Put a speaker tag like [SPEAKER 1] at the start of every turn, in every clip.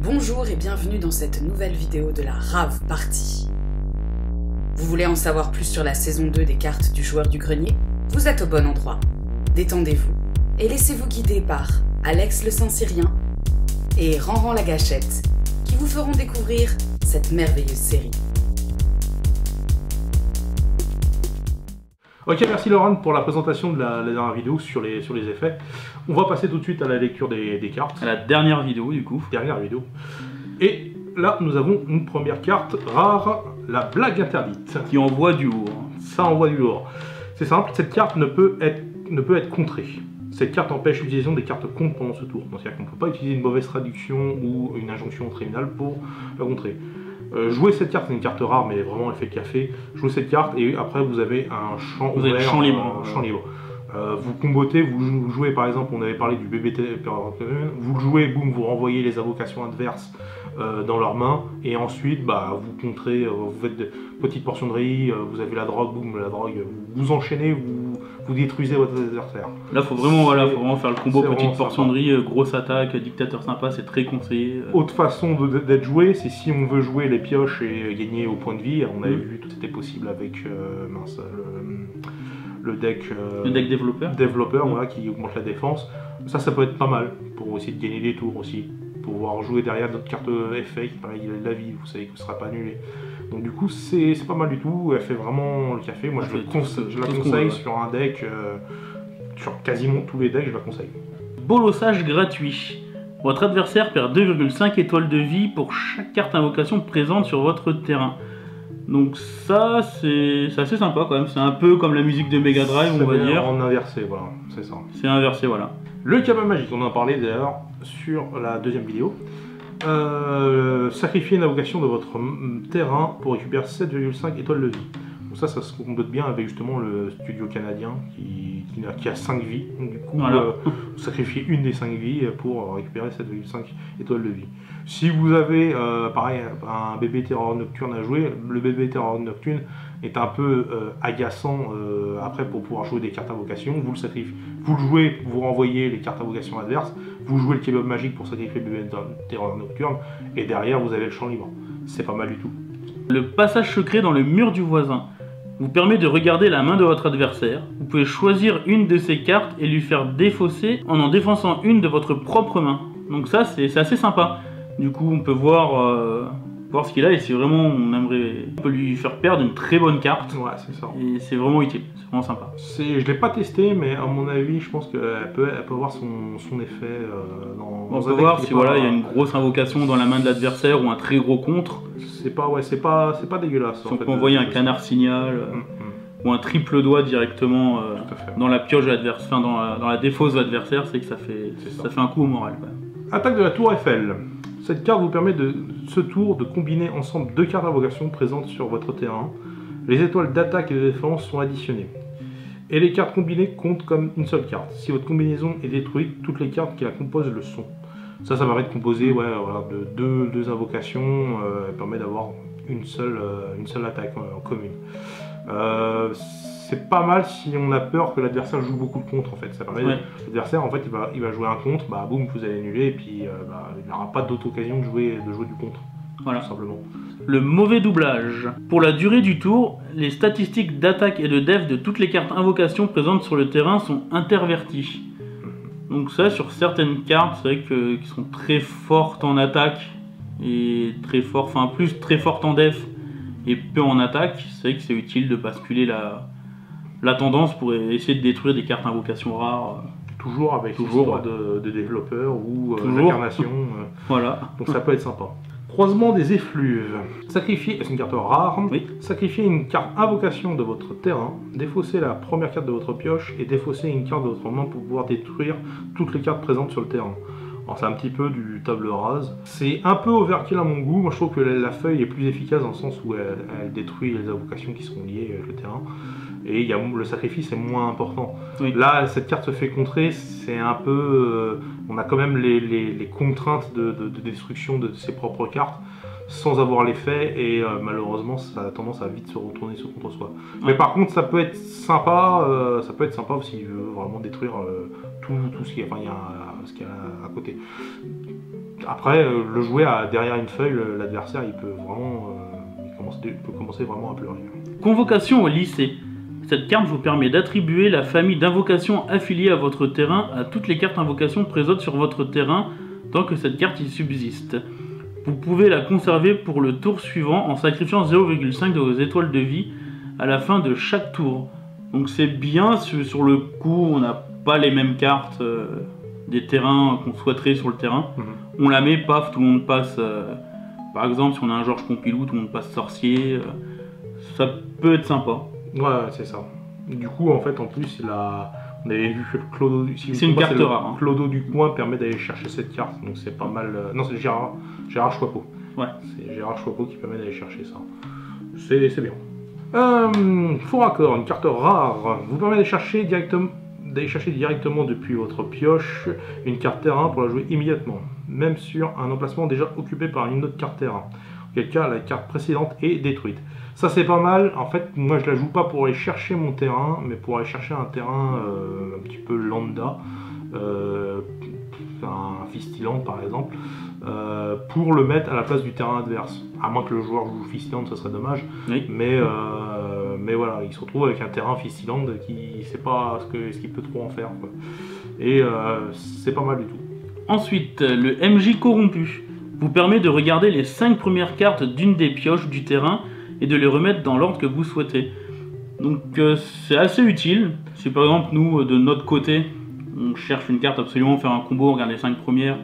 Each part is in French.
[SPEAKER 1] Bonjour et bienvenue dans cette nouvelle vidéo de la Rave Party. Vous voulez en savoir plus sur la saison 2 des cartes du joueur du grenier? Vous êtes au bon endroit. Détendez-vous et laissez-vous guider par Alex le Saint-Cyrien et Ranran la Gâchette qui vous feront découvrir cette merveilleuse série.
[SPEAKER 2] Ok, merci Laurent pour la présentation de la dernière vidéo sur les effets. On va passer tout de suite à la lecture des cartes.
[SPEAKER 3] À la dernière vidéo du coup.
[SPEAKER 2] Dernière vidéo. Et là, nous avons une première carte rare, la blague interdite.
[SPEAKER 3] Qui envoie du lourd.
[SPEAKER 2] Ça envoie du lourd. C'est simple, cette carte ne peut être contrée. Cette carte empêche l'utilisation des cartes contre pendant ce tour. C'est-à-dire qu'on ne peut pas utiliser une mauvaise traduction ou une injonction tribunal pour la contrer. Jouer cette carte, c'est une carte rare, mais vraiment effet café. Jouez cette carte et après vous avez un champ
[SPEAKER 3] vous
[SPEAKER 2] ouvert,
[SPEAKER 3] avez champ libre.
[SPEAKER 2] Champ libre. Vous combotez, vous jouez par exemple, on avait parlé du BBT, vous le jouez, boum, vous renvoyez les invocations adverses dans leurs mains et ensuite bah, vous contrez, vous faites de petites portions de riz, vous avez la drogue, boum, la drogue, vous enchaînez, vous détruisez votre adversaire.
[SPEAKER 3] Là faut vraiment faire le combo petite portion
[SPEAKER 2] sympa.
[SPEAKER 3] de riz, grosse attaque, dictateur sympa, c'est très conseillé.
[SPEAKER 2] Autre façon d'être joué, c'est si on veut jouer les pioches et gagner au point de vie. On avait vu que c'était possible avec le deck développeur voilà, qui augmente la défense. Ça peut être pas mal pour essayer de gagner des tours aussi. Pouvoir jouer derrière d'autres cartes effet qui pareil, il a de la vie, vous savez que ce ne sera pas annulé. Donc du coup c'est pas mal du tout, elle fait vraiment le café. Moi je la conseille sur un deck, sur quasiment tous les decks je la conseille.
[SPEAKER 3] Bolossage gratuit. Votre adversaire perd 2,5 étoiles de vie pour chaque carte invocation présente sur votre terrain. Donc ça c'est assez sympa quand même, c'est un peu comme la musique de Mega Drive on va dire.
[SPEAKER 2] En inversé, voilà, c'est ça.
[SPEAKER 3] C'est inversé, voilà.
[SPEAKER 2] Le cabane magique, on en a parlé d'ailleurs sur la deuxième vidéo. Sacrifiez une invocation de votre terrain pour récupérer 7,5 étoiles de vie. Donc ça se combote bien avec justement le studio canadien qui a 5 vies. Donc du coup,
[SPEAKER 3] voilà.
[SPEAKER 2] Vous sacrifiez une des 5 vies pour récupérer 7,5 étoiles de vie. Si vous avez pareil un bébé terreur nocturne à jouer, le bébé terreur nocturne est un peu agaçant après pour pouvoir jouer des cartes invocation. Vous le sacrifiez, vous le jouez, vous renvoyez les cartes invocation adverses, vous jouez le kebab magique pour sacrifier le bébé terreur nocturne et derrière vous avez le champ libre. C'est pas mal du tout.
[SPEAKER 3] Le passage secret dans le mur du voisin vous permet de regarder la main de votre adversaire. Vous pouvez choisir une de ses cartes et lui faire défausser en défaussant une de votre propre main. Donc ça c'est assez sympa. Du coup on peut voir ce qu'il a et si vraiment on peut lui faire perdre une très bonne carte.
[SPEAKER 2] Ouais, c'est ça.
[SPEAKER 3] Et c'est vraiment utile, c'est vraiment sympa.
[SPEAKER 2] Je ne l'ai pas testé, mais à mon avis, je pense qu'elle peut avoir son effet dans
[SPEAKER 3] on peut voir si voilà, il y a une grosse invocation dans la main de l'adversaire ou un très gros contre.
[SPEAKER 2] C'est pas dégueulasse.
[SPEAKER 3] Si on peut envoyer un canard signal ou un triple doigt directement dans la pioche de l'adversaire, enfin dans la défausse de l'adversaire, c'est que ça fait un coup au moral. Quoi.
[SPEAKER 2] Attaque de la tour Eiffel. Cette carte vous permet de ce tour de combiner ensemble deux cartes d'invocation présentes sur votre terrain. Les étoiles d'attaque et de défense sont additionnées. Et les cartes combinées comptent comme une seule carte. Si votre combinaison est détruite, toutes les cartes qui la composent le sont. Ça permet de composer de deux invocations, elle permet d'avoir une seule attaque en commune. C'est pas mal si on a peur que l'adversaire joue beaucoup de contre en fait. Ça permet l'adversaire en fait il va jouer un contre, bah boum vous allez annuler et puis il n'aura pas d'autre occasion de jouer du contre.
[SPEAKER 3] Voilà.
[SPEAKER 2] Tout simplement.
[SPEAKER 3] Le mauvais doublage. Pour la durée du tour, les statistiques d'attaque et de def de toutes les cartes invocation présentes sur le terrain sont interverties. Donc ça sur certaines cartes, c'est vrai qui sont très fortes en attaque et très fortes en def et peu en attaque, c'est vrai que c'est utile de basculer la tendance pour essayer de détruire des cartes invocation rares.
[SPEAKER 2] Toujours avec de développeurs ou d'incarnation.
[SPEAKER 3] Voilà.
[SPEAKER 2] Donc ça peut être sympa. Croisement des effluves. Sacrifiez, c'est une carte rare.
[SPEAKER 3] Oui.
[SPEAKER 2] Sacrifiez une carte invocation de votre terrain, défaussez la première carte de votre pioche et défaussez une carte de votre main pour pouvoir détruire toutes les cartes présentes sur le terrain. Alors c'est un petit peu du table rase. C'est un peu overkill à mon goût. Moi je trouve que la feuille est plus efficace dans le sens où elle détruit les invocations qui sont liées avec le terrain. Et le sacrifice est moins important. Oui. Là, cette carte se fait contrer, c'est un peu... on a quand même les contraintes de destruction de ses propres cartes sans avoir l'effet et malheureusement ça a tendance à vite se retourner contre soi. Ouais. Mais par contre ça peut être sympa s'il veut vraiment détruire tout ce qu'il y a à côté. Après, le jouer derrière une feuille, l'adversaire, il peut vraiment commencer vraiment à pleurer.
[SPEAKER 3] Convocation au lycée. Cette carte vous permet d'attribuer la famille d'invocations affiliée à votre terrain à toutes les cartes invocations présentes sur votre terrain tant que cette carte y subsiste. Vous pouvez la conserver pour le tour suivant en sacrifiant 0,5 de vos étoiles de vie à la fin de chaque tour. Donc c'est bien, sur le coup on n'a pas les mêmes cartes des terrains qu'on souhaiterait sur le terrain. On la met, paf, tout le monde passe. Par exemple, si on a un Georges Pompidou, tout le monde passe sorcier. Ça peut être sympa.
[SPEAKER 2] Ouais, c'est ça. Du coup, en fait, en plus, on avait vu que le Clodo
[SPEAKER 3] c'est une carte rare. Hein.
[SPEAKER 2] Clodo du coin permet d'aller chercher cette carte, donc c'est pas mal. Non, c'est Gérard Choipeau.
[SPEAKER 3] Ouais.
[SPEAKER 2] C'est Gérard Choipeau qui permet d'aller chercher ça. C'est bien. Faux raccord, une carte rare, vous permet d'aller chercher directement depuis votre pioche une carte terrain pour la jouer immédiatement, même sur un emplacement déjà occupé par une autre carte terrain. En quel cas, la carte précédente est détruite. Ça c'est pas mal, en fait moi je la joue pas pour aller chercher mon terrain, mais pour aller chercher un terrain un petit peu lambda, un Fistiland par exemple, pour le mettre à la place du terrain adverse. À moins que le joueur joue Fistiland, ça serait dommage,
[SPEAKER 3] oui.
[SPEAKER 2] mais voilà, il se retrouve avec un terrain Fistiland qui sait pas ce qu'il peut trop en faire, quoi. Et c'est pas mal du tout.
[SPEAKER 3] Ensuite, le MJ corrompu vous permet de regarder les 5 premières cartes d'une des pioches du terrain et de les remettre dans l'ordre que vous souhaitez. Donc c'est assez utile. Si par exemple nous, de notre côté, on cherche une carte absolument, faire un combo, on regarde les 5 premières,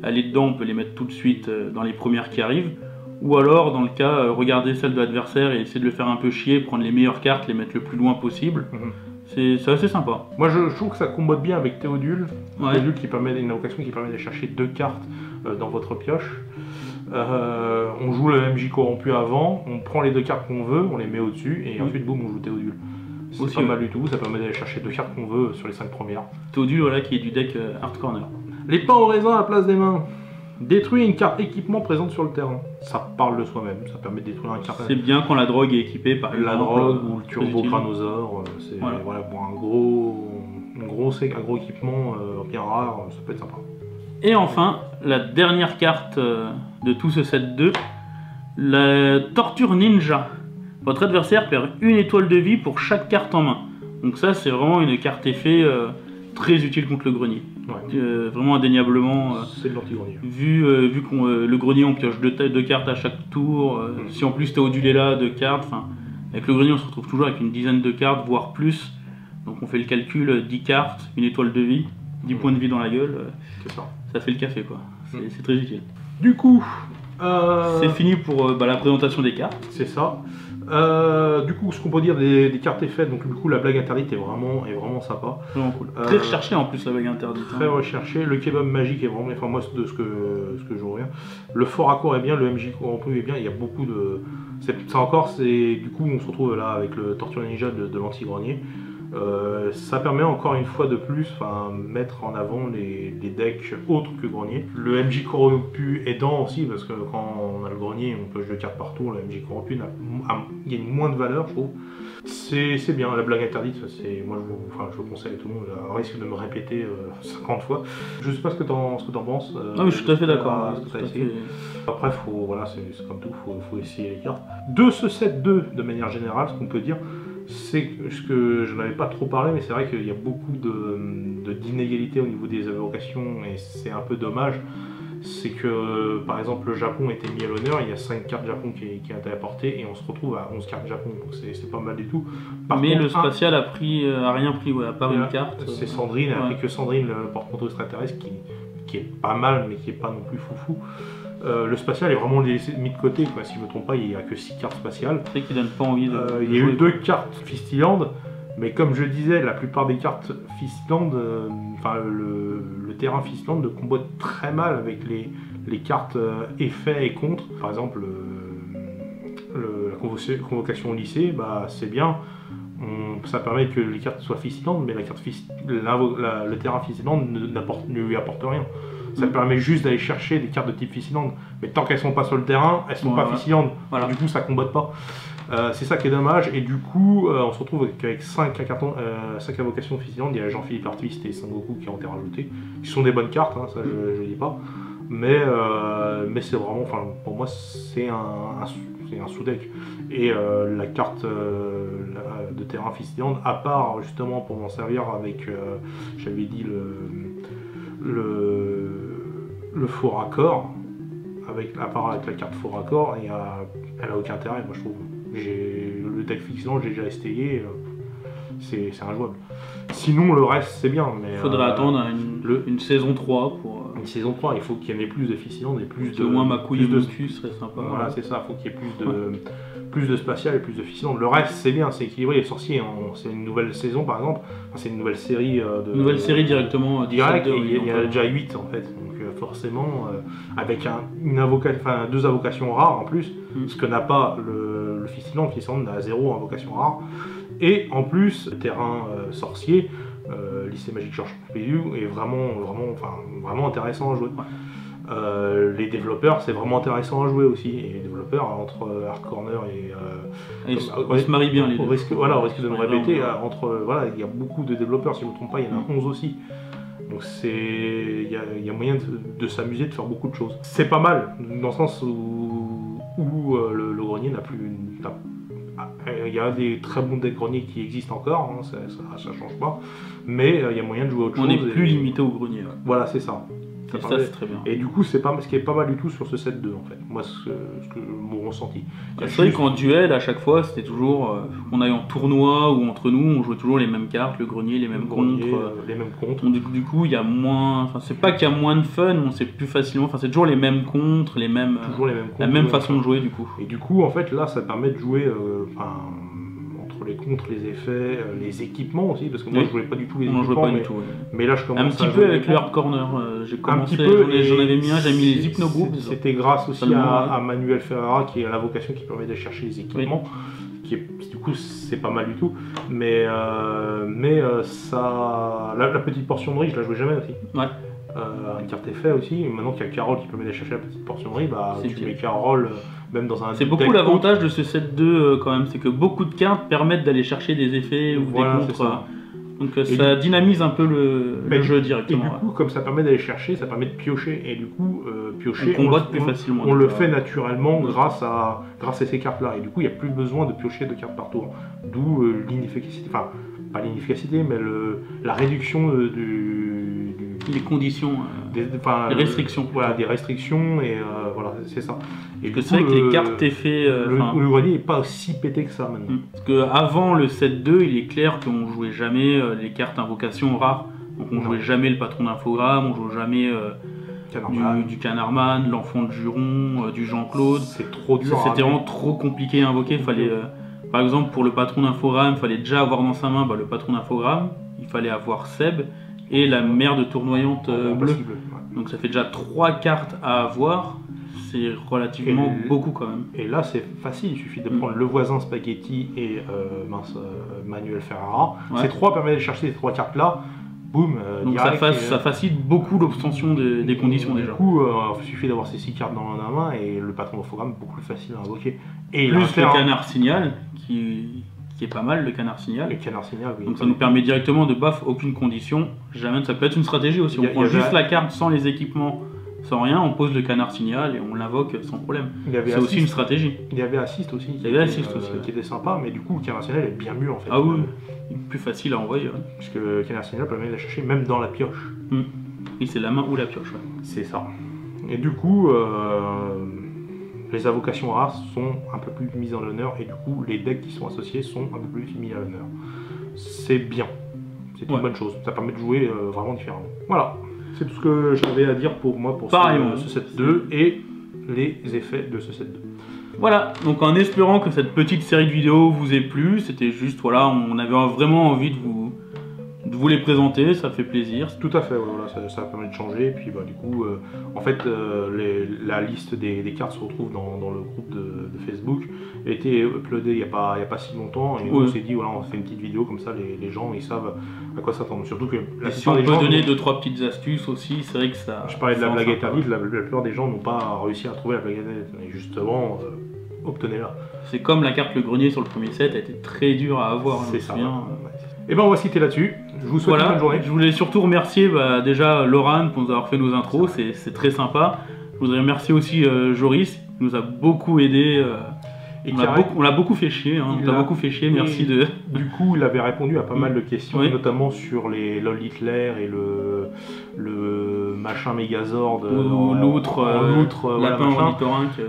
[SPEAKER 3] aller dedans, on peut les mettre tout de suite dans les premières qui arrivent. Ou alors, dans le cas, regarder celle de l'adversaire et essayer de le faire un peu chier, prendre les meilleures cartes, les mettre le plus loin possible. C'est assez sympa.
[SPEAKER 2] Moi je trouve que ça combote bien avec Théodule.
[SPEAKER 3] Ouais.
[SPEAKER 2] Théodule qui permet une invocation qui permet d'aller chercher 2 cartes dans votre pioche. On joue le MJ corrompu avant, on prend les 2 cartes qu'on veut, on les met au-dessus et ensuite boum on joue Théodule. C'est pas mal du tout, ça permet d'aller chercher 2 cartes qu'on veut sur les 5 premières.
[SPEAKER 3] Théodule, voilà, qui est du deck Hard Corner.
[SPEAKER 2] Les pains au raisin à la place des mains. Détruit une carte équipement présente sur le terrain. Ça parle de soi-même, ça permet de détruire une carte.
[SPEAKER 3] C'est bien quand la drogue est équipée par exemple.
[SPEAKER 2] La drogue ou le turbo cranosaure, c'est voilà, pour un gros équipement bien rare, ça peut être sympa.
[SPEAKER 3] Et enfin, la dernière carte de tout ce set 2, la Torture Ninja. Votre adversaire perd une étoile de vie pour chaque carte en main. Donc ça, c'est vraiment une carte effet très utile contre le grenier.
[SPEAKER 2] Ouais.
[SPEAKER 3] Vraiment indéniablement.
[SPEAKER 2] C'est de l'anti-grenier.
[SPEAKER 3] Vu qu'on le grenier, on pioche 2 cartes à chaque tour. Si en plus Théodule est là, 2 cartes. Avec le grenier, on se retrouve toujours avec une dizaine de cartes, voire plus. Donc on fait le calcul, 10 cartes, une étoile de vie, 10 points de vie dans la gueule.
[SPEAKER 2] C'est ça.
[SPEAKER 3] Ça fait le café, quoi. C'est très utile.
[SPEAKER 2] Du coup,
[SPEAKER 3] c'est fini pour la présentation des cartes.
[SPEAKER 2] C'est ça. Du coup, ce qu'on peut dire des cartes effets, donc du coup la blague interdite est vraiment sympa.
[SPEAKER 3] Vraiment cool. Très recherché en plus la blague interdite.
[SPEAKER 2] Très recherché. Le kebab magique est vraiment, enfin moi de ce que je reviens. Le fort raccord est bien, le MJ corrompu est bien. Il y a beaucoup de, du coup on se retrouve là avec le Torture Ninja de l'anti-grenier. Ça permet encore une fois de plus, mettre en avant les decks autres que grenier. Le MJ corrompu aidant aussi, parce que quand on a le grenier, on pioche 2 cartes par tour, le MJ corrompu gagne moins de valeur, je trouve. C'est bien, la blague interdite, moi je conseille à tout le monde, à risque de me répéter 50 fois. Je sais pas ce que t'en penses.
[SPEAKER 3] Non mais je suis tout à fait d'accord.
[SPEAKER 2] Après, c'est comme tout, faut essayer les cartes. De ce set 2, de manière générale, ce qu'on peut dire, c'est ce que je n'avais pas trop parlé, mais c'est vrai qu'il y a beaucoup d'inégalités au niveau des invocations et c'est un peu dommage. C'est que par exemple le Japon était mis à l'honneur, il y a 5 cartes Japon qui ont été apportées et on se retrouve à 11 cartes Japon, donc c'est pas mal du tout.
[SPEAKER 3] Mais contre, le spatial a rien pris, à part une carte.
[SPEAKER 2] C'est Sandrine, elle a pris que Sandrine, le porte-manteau extraterrestre, qui est pas mal mais qui est pas non plus foufou. Le spatial est vraiment mis de côté, quoi. Si je ne me trompe pas, il n'y a que 6 cartes spatiales.
[SPEAKER 3] C'est qui donne pas envie de
[SPEAKER 2] il y a eu 2 cartes Fistiland, mais comme je disais, la plupart des cartes Fistiland, le terrain Fistiland ne combote très mal avec les cartes effets et contre. Par exemple, la convocation au lycée, c'est bien. Ça permet que les cartes soient Fistiland, mais le terrain Fistiland ne lui apporte rien. Ça permet juste d'aller chercher des cartes de type Fistiland, mais tant qu'elles sont pas sur le terrain, elles sont pas Fistiland. Voilà. Du coup, ça combote pas. C'est ça qui est dommage, et du coup, on se retrouve avec 5 invocations Fistiland. Il y a Jean-Philippe Artiste et Sengoku qui ont été rajoutés, qui sont des bonnes cartes, ça je dis pas. mais c'est vraiment, enfin pour moi c'est un sous-deck. Et la carte de terrain Fistland, à part justement pour m'en servir avec, j'avais dit le faux raccord, à part avec la carte faux raccord, elle a aucun intérêt, moi je trouve. Le deck Fistland, j'ai déjà essayé, c'est injouable. Sinon le reste c'est bien, mais...
[SPEAKER 3] Il faudrait attendre une saison 3 pour...
[SPEAKER 2] Une saison 3, il faut qu'il y en ait plus de Fistland et plus de...
[SPEAKER 3] Au moins ma couille de cul serait sympa.
[SPEAKER 2] Voilà, c'est ça, il faut qu'il y ait plus de spatial et plus de Fistland. Le reste c'est bien, c'est équilibré, les sorciers, c'est une nouvelle saison par exemple, enfin, c'est une nouvelle série
[SPEAKER 3] Nouvelle série directement
[SPEAKER 2] direct, il y a déjà 8 en fait, donc forcément avec deux invocations rares en plus, ce que n'a pas le Fistland. Le Fistland a 0 invocation rare, et en plus le terrain sorcier, lycée Magic George Pompidou est vraiment intéressant à jouer. Les développeurs, c'est vraiment intéressant à jouer aussi, et les développeurs entre Hard Corner et
[SPEAKER 3] ils se marient bien les deux.
[SPEAKER 2] Au risque de me répéter, il y a beaucoup de développeurs, si je ne me trompe pas, il y en a 11 aussi. Donc il y a moyen de s'amuser, de faire beaucoup de choses. C'est pas mal, dans le sens où le grenier n'a plus... Il y a des très bons decks greniers qui existent encore, hein, ça change pas, mais il y a moyen de jouer à autre chose.
[SPEAKER 3] On n'est plus limité au grenier. Ouais.
[SPEAKER 2] Voilà, c'est ça.
[SPEAKER 3] Et ça, c'est très bien.
[SPEAKER 2] Et du coup, ce qui est pas mal du tout sur ce set 2 en fait. Moi, mon ressenti.
[SPEAKER 3] C'est vrai qu'en duel, à chaque fois, c'était toujours qu'on aille en tournoi ou entre nous, on jouait toujours les mêmes cartes, le grenier, les mêmes contres.
[SPEAKER 2] Les mêmes contres.
[SPEAKER 3] Du coup, il y a moins. Enfin, c'est pas qu'il y a moins de fun, on sait plus facilement. Enfin, c'est toujours les mêmes contres, la même façon de jouer du coup.
[SPEAKER 2] Et du coup, en fait, là, ça permet de jouer. Les contres, les effets, les équipements aussi, parce que moi je jouais pas du tout les équipements, mais là je commence
[SPEAKER 3] un petit peu avec le Hard Corner, j'ai commencé, j'en avais mis un, j'ai mis les hypnogroupes.
[SPEAKER 2] C'était grâce aussi à Manuel Ferrara qui a la vocation qui permet de chercher les équipements, qui est, du coup c'est pas mal du tout, mais ça, la petite portion de riz je la jouais jamais aussi.
[SPEAKER 3] Ouais.
[SPEAKER 2] Une carte effet aussi, maintenant qu'il y a Carole qui permet d'aller chercher la petite portion de riz, tu mets Carole même dans un...
[SPEAKER 3] C'est beaucoup l'avantage de ce set 2 quand même, c'est que beaucoup de cartes permettent d'aller chercher des effets ou des contres. Donc ça dynamise un peu le jeu directement.
[SPEAKER 2] Et du coup, comme ça permet d'aller chercher, ça permet de piocher, et du coup, piocher,
[SPEAKER 3] on combat plus facilement.
[SPEAKER 2] On le fait naturellement grâce à ces cartes-là, et du coup, il n'y a plus besoin de piocher de cartes par tour. D'où l'inefficacité, enfin, pas l'inefficacité, mais la réduction
[SPEAKER 3] les conditions, les restrictions.
[SPEAKER 2] Voilà, des restrictions, et voilà, c'est ça.
[SPEAKER 3] Et parce que c'est vrai que les cartes effets...
[SPEAKER 2] le grenier n'est pas aussi pété que ça maintenant.
[SPEAKER 3] Parce qu'avant le set 2, il est clair qu'on jouait jamais les cartes invocations rares. Donc on jouait jamais le patron d'infogramme, on jouait jamais du Canardman, l'enfant de Juron, du Jean-Claude.
[SPEAKER 2] C'est trop dur.
[SPEAKER 3] C'était vraiment trop compliqué à invoquer. Fallait, par exemple, pour le patron d'infogramme, il fallait déjà avoir dans sa main le patron d'infogramme, il fallait avoir Seb et la mère de tournoyante bleue. Donc ça fait déjà 3 cartes à avoir. C'est relativement beaucoup quand même.
[SPEAKER 2] Et là c'est facile, il suffit de prendre le voisin Spaghetti et Manuel Ferrara. Ces 3 permettent de chercher ces 3 cartes là. Boum,
[SPEAKER 3] donc ça facilite beaucoup l'obtention des conditions déjà.
[SPEAKER 2] Du coup, il suffit d'avoir ces 6 cartes dans la main et le patron d'infogramme beaucoup plus facile à invoquer.
[SPEAKER 3] Et plus le canard signal qui est pas mal, le canard signal.
[SPEAKER 2] Le canard signal, oui.
[SPEAKER 3] Donc ça nous permet directement de buff aucune condition. Jamais, ça peut être une stratégie aussi. On prend juste la carte sans les équipements, sans rien, on pose le canard signal et on l'invoque sans problème. C'est aussi une stratégie.
[SPEAKER 2] Il y avait assist aussi. Qui était sympa, mais du coup le canard signal est bien mieux en fait.
[SPEAKER 3] Ah oui, plus facile à envoyer. Ouais.
[SPEAKER 2] Parce que le canard signal permet de la chercher même dans la pioche.
[SPEAKER 3] Oui, c'est la main ou la pioche. Ouais.
[SPEAKER 2] C'est ça. Et du coup, les invocations rares sont un peu plus mises en l'honneur, et du coup les decks qui sont associés sont un peu plus mis à l'honneur. C'est bien. C'est une bonne chose. Ça permet de jouer vraiment différemment. Voilà. C'est tout ce que j'avais à dire pour moi pour ce set 2 et les effets de ce set 2.
[SPEAKER 3] Voilà, donc en espérant que cette petite série de vidéos vous ait plu, c'était juste, voilà, on avait vraiment envie de vous les présenter, ça fait plaisir.
[SPEAKER 2] Tout à fait, voilà, ça permet de changer, et puis du coup, en fait, la liste des cartes se retrouve dans le groupe de Facebook, elle a été uploadée il n'y a pas si longtemps, et on s'est dit, voilà, on fait une petite vidéo, comme ça les gens ils savent à quoi s'attendre. Surtout que
[SPEAKER 3] si on peut donner 2-3 petites astuces aussi, c'est vrai que ça...
[SPEAKER 2] Je parlais de la blague interdite, la plupart des gens n'ont pas réussi à trouver la blague interdite, et justement, obtenez-la.
[SPEAKER 3] C'est comme la carte le grenier sur le premier set, elle était très dure à avoir.
[SPEAKER 2] C'est ça. Et ben on va citer là-dessus. Je vous souhaite une bonne journée.
[SPEAKER 3] Je voulais surtout remercier déjà Laurent pour nous avoir fait nos intros, c'est très sympa. Je voudrais remercier aussi Joris, qui nous a beaucoup aidé. On l'a beaucoup fait chier, hein. On t'a beaucoup fait chier, merci de...
[SPEAKER 2] Du coup, il avait répondu à pas mal de questions, notamment sur les LOL Hitler et le machin Megazord,
[SPEAKER 3] l'outre, lapin ornithorynque.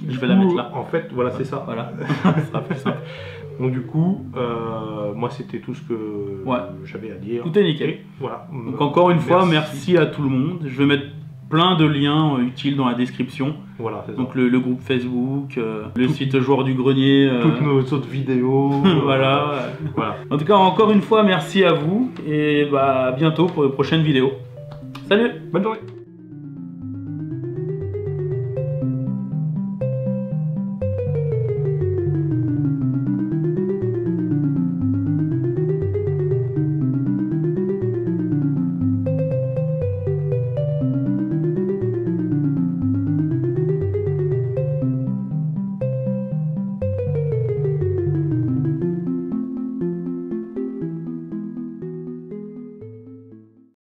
[SPEAKER 3] Je vais la mettre là.
[SPEAKER 2] En fait, voilà, c'est ça.
[SPEAKER 3] Voilà, ça sera plus simple.
[SPEAKER 2] Donc du coup, moi c'était tout ce que j'avais à dire.
[SPEAKER 3] Tout est nickel.
[SPEAKER 2] Et voilà.
[SPEAKER 3] Donc encore une fois, merci à tout le monde. Je vais mettre plein de liens utiles dans la description.
[SPEAKER 2] Voilà, c'est ça.
[SPEAKER 3] Donc le groupe Facebook, le site Joueurs du Grenier.
[SPEAKER 2] Toutes nos autres vidéos.
[SPEAKER 3] Voilà. En tout cas, encore une fois, merci à vous. Et à bientôt pour de prochaines vidéos. Salut!
[SPEAKER 2] Bonne journée!